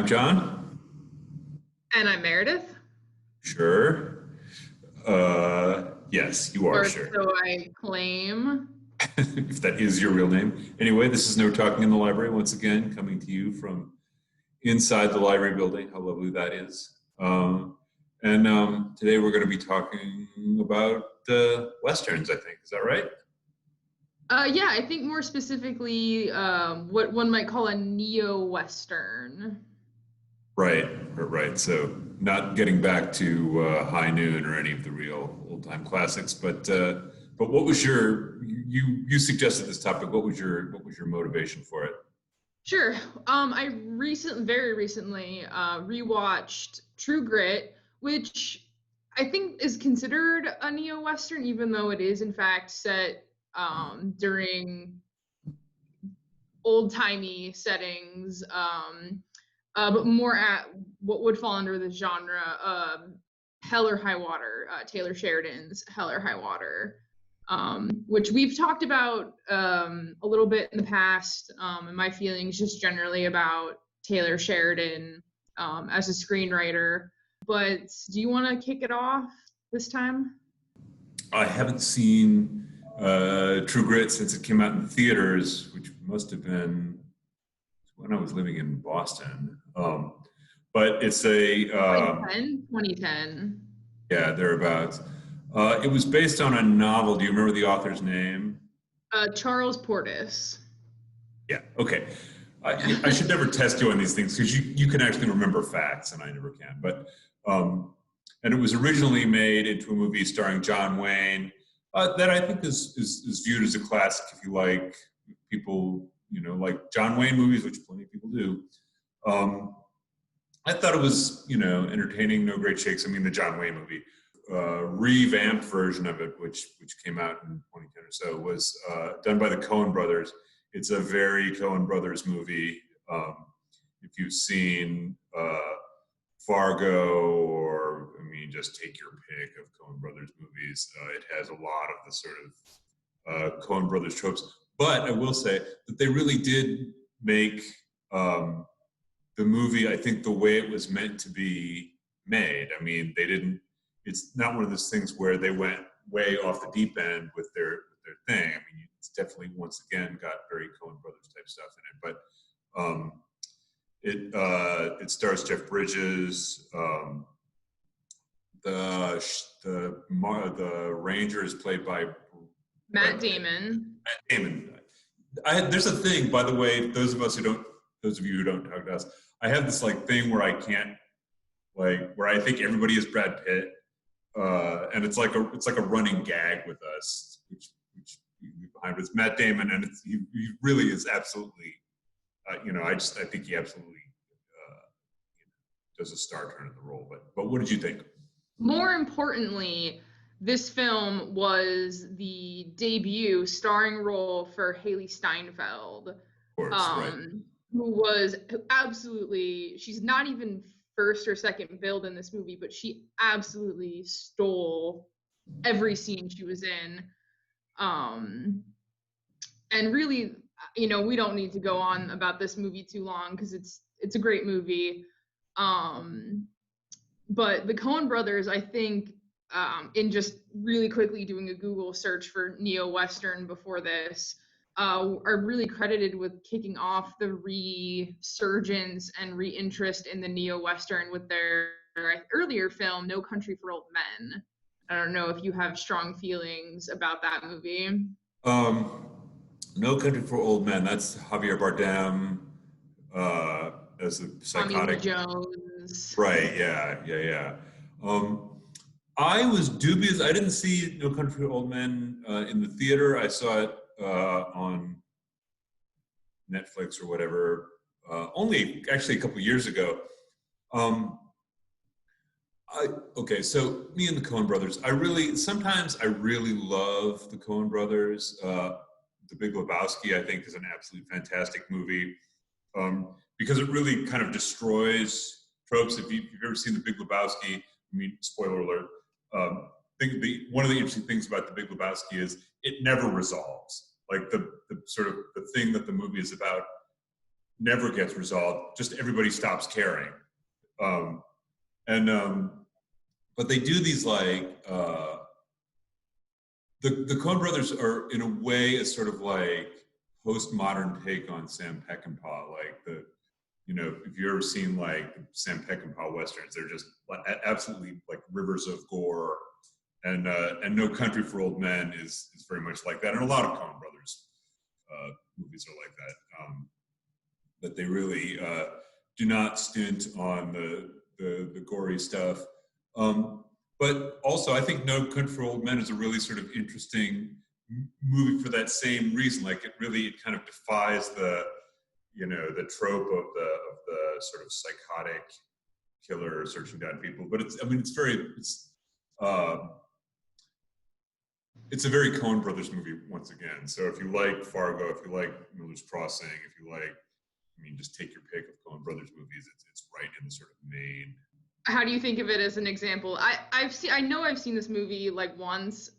I'm John. And I'm Meredith. Sure. Yes, you are Or sure. so I claim. If that is your real name. Anyway, this is No Talking in the Library, once again, coming to you from inside the library building. How lovely that is. And today we're going to be talking about Westerns, I think. Is that right? Yeah, I think more specifically what one might call a neo-Western. Right. So not getting back to High Noon or any of the real old-time classics, but what was you suggested this topic? What was your motivation for it? Sure. I very recently rewatched True Grit, which I think is considered a neo-Western, even though it is in fact set during old-timey settings. But more at what would fall under the genre Hell or High Water, Taylor Sheridan's Hell or High Water, which we've talked about a little bit in the past, and my feelings just generally about Taylor Sheridan as a screenwriter. But do you want to kick it off this time? I haven't seen True Grit since it came out in theaters, which must have been when I was living in Boston. But it's a 2010. Yeah, thereabouts. It was based on a novel. Do you remember the author's name? Charles Portis. Yeah. Okay. I should never test you on these things because you can actually remember facts and I never can. But and it was originally made into a movie starring John Wayne that I think is viewed as a classic if you like people like John Wayne movies, which plenty of people do. I thought it was, entertaining, no great shakes. I mean, the John Wayne movie, revamped version of it, which came out in 2010 or so, was done by the Coen brothers. It's a very Coen brothers movie. If you've seen Fargo, or just take your pick of Coen brothers movies, it has a lot of the sort of Coen brothers tropes. But I will say that they really did make the movie, I think, the way it was meant to be made. I mean, it's not one of those things where they went way off the deep end with their thing. I mean, it's definitely, once again, got very Coen Brothers type stuff in it. But it stars Jeff Bridges. The Ranger is played by Matt Damon. There's a thing, by the way, those of you who don't talk to us, I have this thing where I can't where I think everybody is Brad Pitt, and it's like a running gag with us, which behind it's Matt Damon, and he really is absolutely, I think he absolutely does a star turn in the role. But what did you think? More importantly, this film was the debut starring role for Haley Steinfeld, of course, right. Who was absolutely, she's not even first or second billed in this movie, but she absolutely stole every scene she was in. And really, we don't need to go on about this movie too long because it's a great movie. But the Coen brothers, I think, in just really quickly doing a Google search for neo-Western before this, are really credited with kicking off the resurgence and reinterest in the neo-Western with their earlier film, No Country for Old Men. I don't know if you have strong feelings about that movie. No Country for Old Men, that's Javier Bardem as a psychotic. Tommy Lee Jones. Right, yeah. I was dubious. I didn't see No Country for Old Men in the theater. I saw it on Netflix or whatever, only actually a couple years ago. So me and the Coen brothers, sometimes I really love the Coen brothers. The Big Lebowski, I think, is an absolutely fantastic movie because it really kind of destroys tropes. If you've ever seen The Big Lebowski, spoiler alert, one of the interesting things about The Big Lebowski is it never resolves. Like the sort of the thing that the movie is about never gets resolved. Just everybody stops caring. But they do these like the Coen Brothers are in a way a sort of like postmodern take on Sam Peckinpah. Like if you've ever seen like Sam Peckinpah westerns, they're just absolutely like rivers of gore. And No Country for Old Men is very much like that, and a lot of Coen Brothers movies are like that. That they really do not stint on the gory stuff. But also, I think No Country for Old Men is a really sort of interesting movie for that same reason. Like it kind of defies the trope of the sort of psychotic killer searching down people. But it's a very Coen Brothers movie once again. So if you like Fargo, if you like Miller's Crossing, if you like, just take your pick of Coen Brothers movies. It's right in the sort of main. How do you think of it as an example? I know I've seen this movie like once.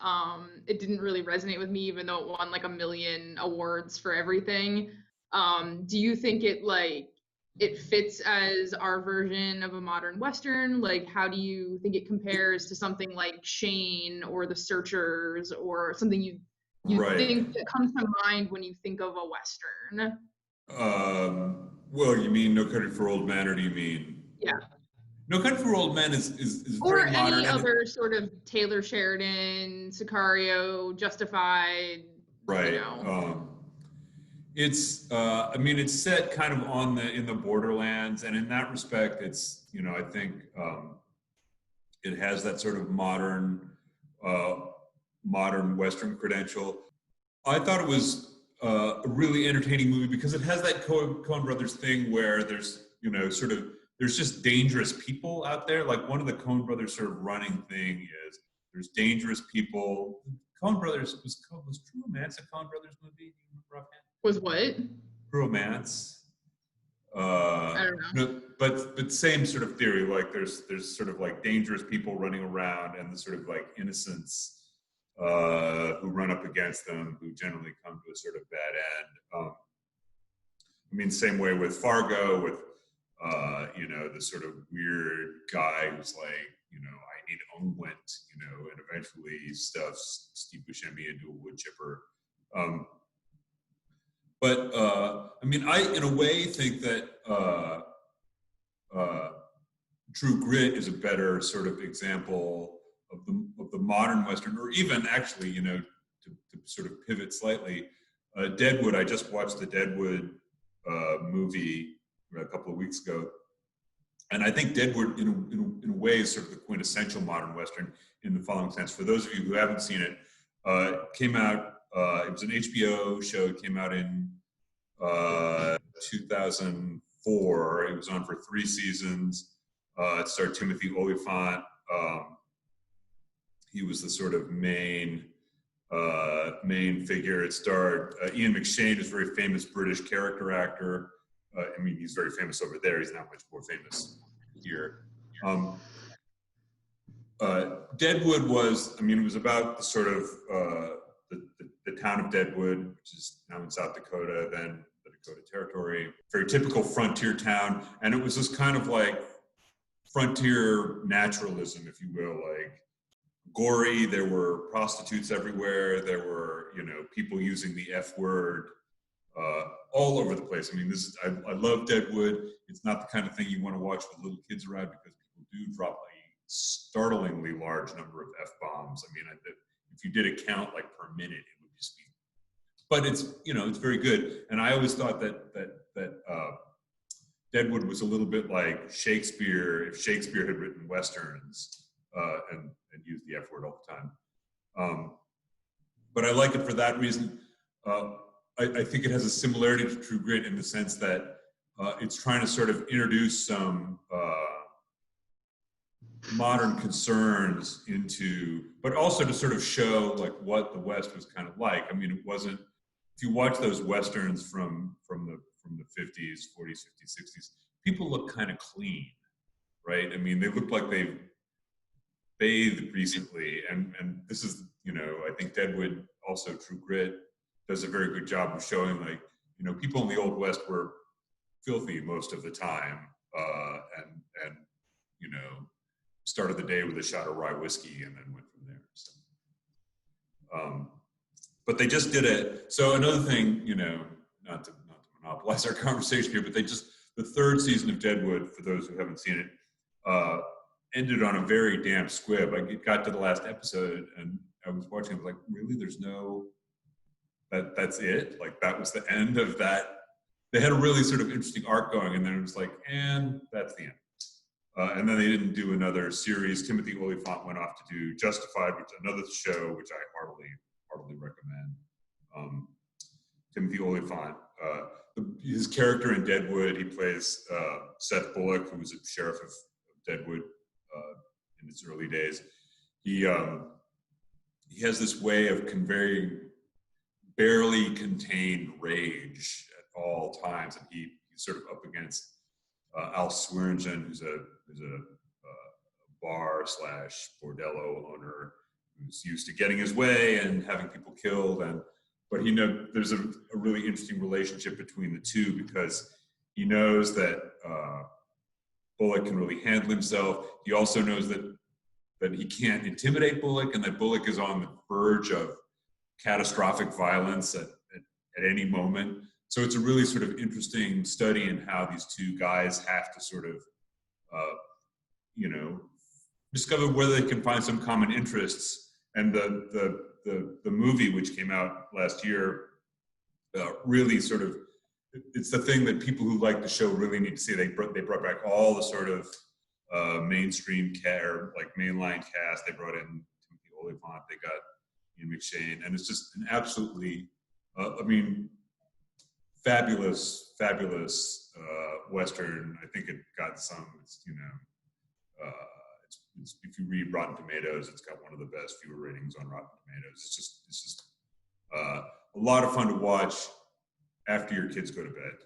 It didn't really resonate with me, even though it won like 1 million awards for everything. Do you think it fits as our version of a modern Western? Like, how do you think it compares to something like Shane or The Searchers, or something you right. think that comes to mind when you think of a Western? Well, you mean No Country for Old Men, or do you mean? Yeah. No Country for Old Men is or very modern. Or any other sort of Taylor Sheridan, Sicario, Justified. Right. It's it's set kind of in the borderlands, and in that respect, it's I think it has that sort of modern Western credential. I thought it was a really entertaining movie because it has that Coen Brothers thing where there's there's just dangerous people out there. Like one of the Coen Brothers sort of running thing is there's dangerous people. Coen Brothers was True Romance a Coen Brothers movie? Do you remember offhand? Was what? True Romance. I don't know. No, but same sort of theory. Like there's sort of like dangerous people running around, and the sort of like innocents who run up against them, who generally come to a sort of bad end. Same way with Fargo, with the sort of weird guy who's like, I need unguent, and eventually stuffs Steve Buscemi into a wood chipper. I in a way think that True Grit is a better sort of example of the modern Western, or even actually, to sort of pivot slightly. Deadwood. I just watched the Deadwood movie a couple of weeks ago, and I think Deadwood, in a way, is sort of the quintessential modern Western in the following sense. For those of you who haven't seen it, came out. It was an HBO show. It came out in 2004. It was on for 3 seasons. It starred Timothy Olyphant. He was the sort of main figure. It starred Ian McShane, who's a very famous British character actor. He's very famous over there. He's not much more famous here. Deadwood was, it was about the sort of the town of Deadwood, which is now in South Dakota, then the Dakota Territory. Very typical frontier town, and it was this kind of like frontier naturalism, if you will, like gory. There were prostitutes everywhere. There were, people using the F word all over the place. I love Deadwood. It's not the kind of thing you want to watch with little kids around, because people do drop a startlingly large number of F-bombs. If you did a count like per minute, it would just be. But it's very good. And I always thought that Deadwood was a little bit like Shakespeare, if Shakespeare had written Westerns and used the F word all the time. But I like it for that reason. I think it has a similarity to True Grit in the sense that it's trying to sort of introduce some modern concerns into, but also to sort of show like what the West was kind of like. It wasn't, if you watch those Westerns from the 50s, 40s, 50s, 60s, people look kind of clean, right? They look like they've bathed recently, and this is, I think Deadwood, also True Grit, does a very good job of showing, like, people in the Old West were filthy most of the time, and started the day with a shot of rye whiskey and then went from there. So, but they just did it. So another thing, not to monopolize our conversation here, but the third season of Deadwood, for those who haven't seen it, ended on a very damp squib. Like, it got to the last episode and I was watching, I was like, really? That's it? Like, that was the end of that? They had a really sort of interesting arc going, and then it was like, and that's the end. And then they didn't do another series. Timothy Olyphant went off to do Justified, which is another show, which I heartily recommend. Timothy Olyphant, his character in Deadwood, he plays Seth Bullock, who was a sheriff of Deadwood in its early days. He has this way of conveying barely contained rage at all times, and he's sort of up against Al Swearingen, who's a bar / bordello owner who's used to getting his way and having people killed, but there's a really interesting relationship between the two, because he knows that Bullock can really handle himself. He also knows that he can't intimidate Bullock, and that Bullock is on the verge of catastrophic violence at any moment. So it's a really sort of interesting study in how these two guys have to sort of, discover whether they can find some common interests. And the movie, which came out last year, really sort of, it's the thing that people who like the show really need to see. They brought back all the sort of mainstream mainline cast. They brought in Timothy Olyphant. They got Ian McShane, and it's just an absolutely, fabulous Western. I think it got some, if you read Rotten Tomatoes, it's got one of the best viewer ratings on Rotten Tomatoes. It's just a lot of fun to watch after your kids go to bed.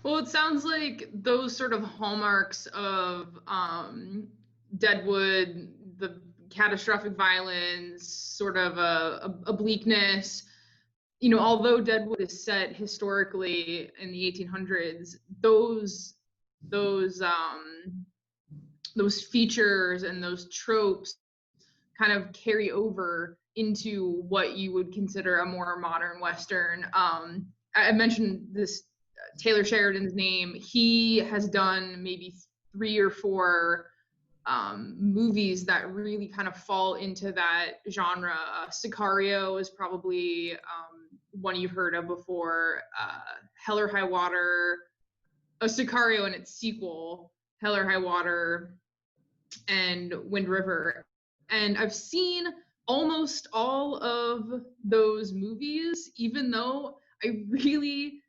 Well, it sounds like those sort of hallmarks of Deadwood, the catastrophic violence, sort of a bleakness, although Deadwood is set historically in the 1800s, those features and those tropes kind of carry over into what you would consider a more modern Western. I mentioned this Taylor Sheridan's name. He has done maybe 3 or 4 movies that really kind of fall into that genre. Sicario is probably one you've heard of before. Hell or High Water, Sicario and its sequel, Hell or High Water, and Wind River. And I've seen almost all of those movies, even though I really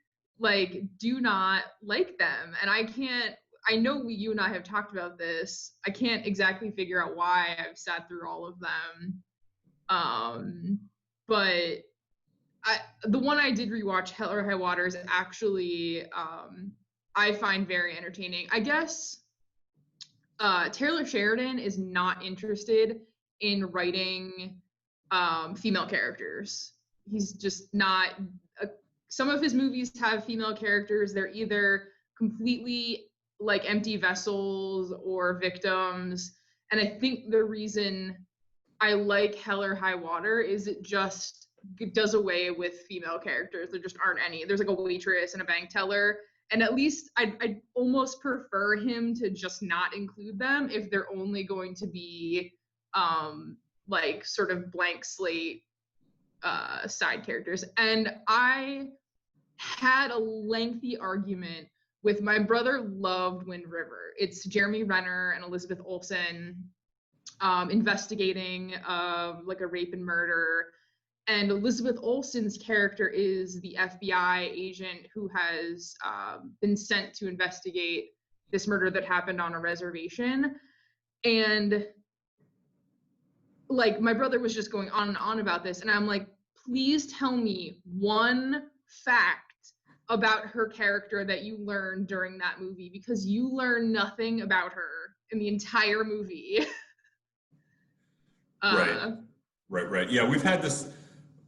do not like them. And I know you and I have talked about this. I can't exactly figure out why I've sat through all of them. But the one I did rewatch, Hell or High Water, is actually I find very entertaining. I guess Taylor Sheridan is not interested in writing female characters. He's just not. Some of his movies have female characters. They're either completely empty vessels or victims. And I think the reason I like Hell or High Water is it does away with female characters. There just aren't any. There's a waitress and a bank teller. And at least I'd almost prefer him to just not include them if they're only going to be sort of blank slate side characters. And I had a lengthy argument with my brother. Loved Wind River. It's Jeremy Renner and Elizabeth Olsen investigating a rape and murder. And Elizabeth Olsen's character is the FBI agent who has been sent to investigate this murder that happened on a reservation. And my brother was just going on and on about this. And I'm like, please tell me one fact about her character that you learned during that movie, because you learn nothing about her in the entire movie. Right. Yeah, we've had this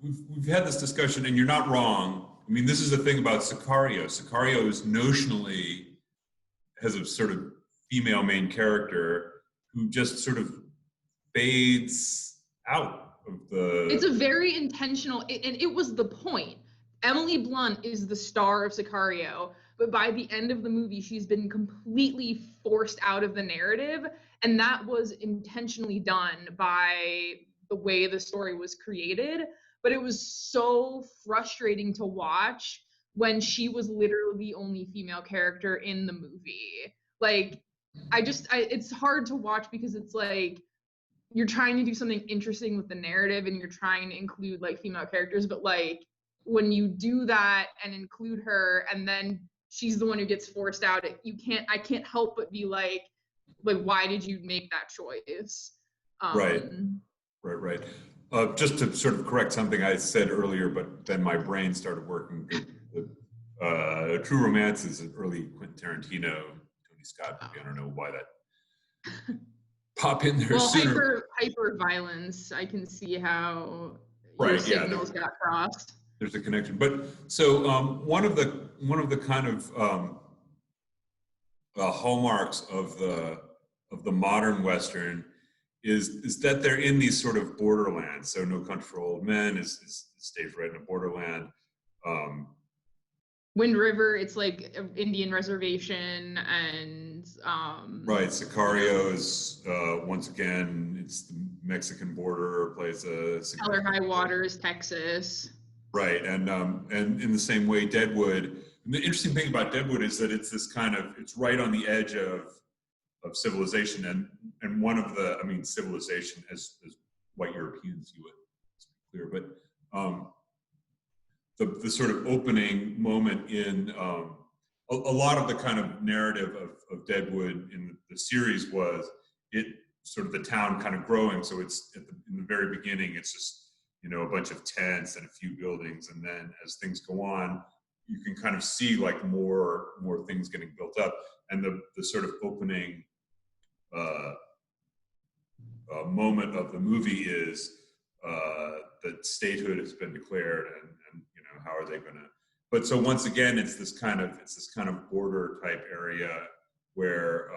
discussion, and you're not wrong. I mean, this is the thing about Sicario. Sicario is notionally has a sort of female main character who just sort of fades out of the. It's a very intentional, and it was the point. Emily Blunt is the star of Sicario, but by the end of the movie, she's been completely forced out of the narrative, and that was intentionally done by the way the story was created. But it was so frustrating to watch when she was literally the only female character in the movie. Like, it's hard to watch because it's like you're trying to do something interesting with the narrative and you're trying to include like female characters, but like when you do that and include her and then she's the one who gets forced out, I can't help but be like why did you make that choice? Right. Just to sort of correct something I said earlier, but then my brain started working. True Romance is an early Quentin Tarantino, Tony Scott movie. I don't know why that pop in there sooner. Hyper violence. I can see how your signals got crossed. There's a connection, but so one of the kind of hallmarks of the modern Western is that they're in these sort of borderlands. So No Country for Old Men stays right in a borderland. Wind River, it's like an Indian reservation, and right. Sicario is once again it's the Mexican border, plays a Hell or High Water is Texas. Right, and in the same way, Deadwood. And the interesting thing about Deadwood is that it's this kind of it's right on the edge of civilization, and one of the civilization as white Europeans, you would be clear, but the sort of opening moment in a lot of the kind of narrative of Deadwood in the series was it sort of the town kind of growing. So it's in the very beginning, it's just a bunch of tents and a few buildings, and then as things go on, you can kind of see like more things getting built up, and the sort of opening moment of the movie is that statehood has been declared, and how are they going to? But so once again, it's this kind of border type area where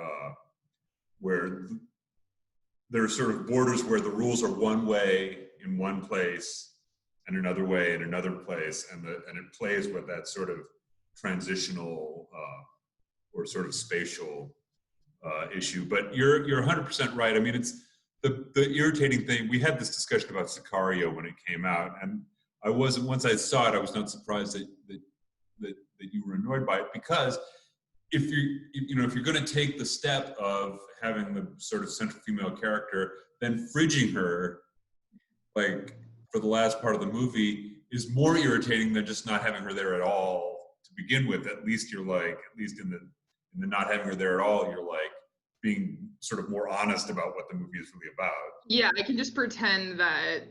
there are sort of borders where the rules are one way in one place and another way in another place, and it plays with that sort of transitional or sort of spatial issue. But you're 100% right. I mean, it's the irritating thing. We had this discussion about Sicario when it came out, and once I saw it, I was not surprised that you were annoyed by it, because if you're going to take the step of having the sort of central female character, then fridging her like for the last part of the movie is more irritating than just not having her there at all to begin with. At least in the not having her there at all, you're like being sort of more honest about what the movie is really about. Yeah, I can just pretend that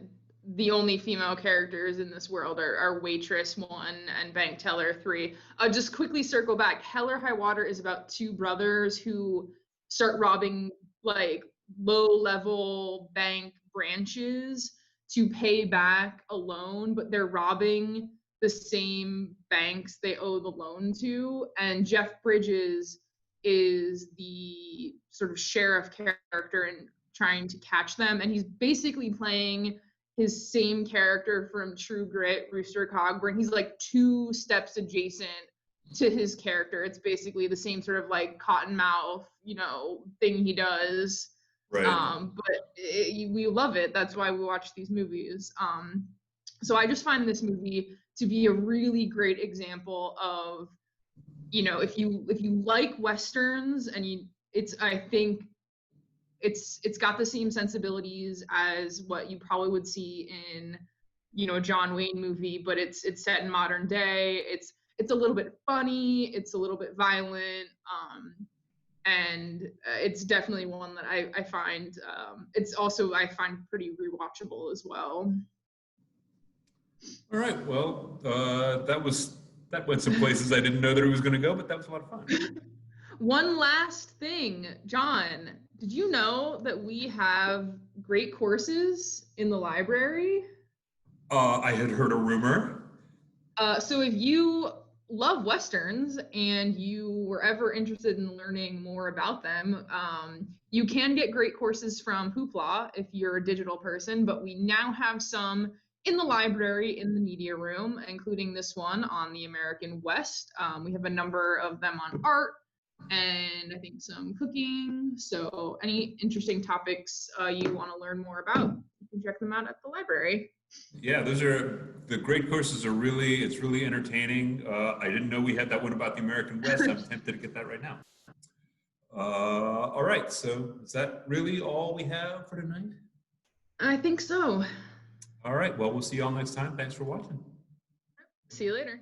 the only female characters in this world are Waitress 1 and Bank Teller 3. Just quickly circle back. Hell or High Water is about two brothers who start robbing like low-level bank branches to pay back a loan, but they're robbing the same banks they owe the loan to. And Jeff Bridges is the sort of sheriff character and trying to catch them. And he's basically playing his same character from True Grit, Rooster Cogburn. He's like 2 steps adjacent to his character. It's basically the same sort of like cottonmouth, thing he does. Right. We love it. That's why we watch these movies. So I just find this movie to be a really great example of, if you like Westerns and I think it's got the same sensibilities as what you probably would see in, a John Wayne movie, but it's set in modern day. It's a little bit funny. It's a little bit violent. And it's definitely one that I find, it's also, I find pretty rewatchable as well. All right. Well, that went some places I didn't know that it was going to go, but that was a lot of fun. One last thing, John, did you know that we have great courses in the library? I had heard a rumor. So if you love Westerns and you were ever interested in learning more about them, you can get great courses from Hoopla if you're a digital person, but we now have some in the library in the media room, including this one on the American West. We have a number of them on art and I think some cooking. So any interesting topics you want to learn more about, you can check them out at the library. Yeah, those are the great courses. It's really entertaining. I didn't know we had that one about the American West. I'm tempted to get that right now. All right, so is that really all we have for tonight? I think so. All right, well, we'll see you all next time. Thanks for watching. See you later.